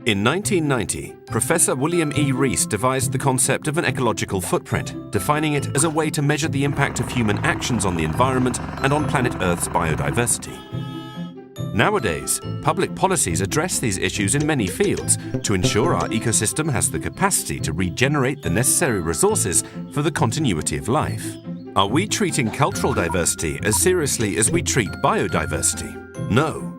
In 1990, Professor William E. Rees devised the concept of an ecological footprint, defining it as a way to measure the impact of human actions on the environment and on planet Earth's biodiversity. Nowadays, public policies address these issues in many fields to ensure our ecosystem has the capacity to regenerate the necessary resources for the continuity of life. Are we treating cultural diversity as seriously as we treat biodiversity? No.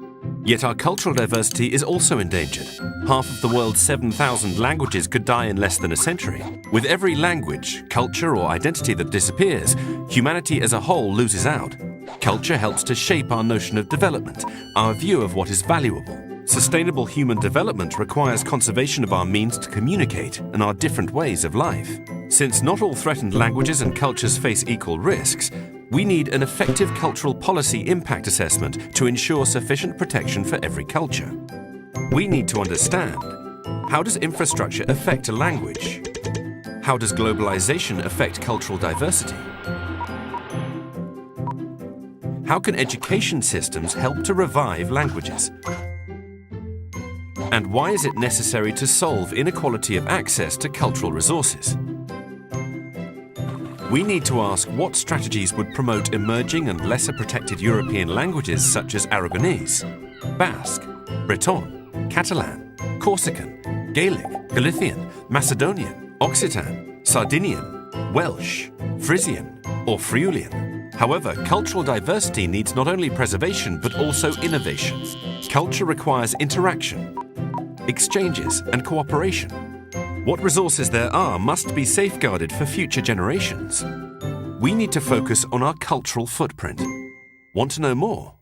Yet our cultural diversity is also endangered. Half of the world's 7,000 languages could die in less than a century. With every language, culture, or identity that disappears, humanity as a whole loses out. Culture helps to shape our notion of development, our view of what is valuable. Sustainable human development requires conservation of our means to communicate and our different ways of life. Since not all threatened languages and cultures face equal risks, we need an effective cultural policy impact assessment to ensure sufficient protection for every culture. We need to understand: how does infrastructure affect a language? How does globalization affect cultural diversity? How can education systems help to revive languages? And why is it necessary to solve inequality of access to cultural resources? We need to ask what strategies would promote emerging and lesser protected European languages such as Aragonese, Basque, Breton, Catalan, Corsican, Gaelic, Galician, Macedonian, Occitan, Sardinian, Welsh, Frisian, or Friulian. However, cultural diversity needs not only preservation but also innovation. Culture requires interaction, exchanges, and cooperation. What resources there are must be safeguarded for future generations. We need to focus on our cultural footprint. Want to know more?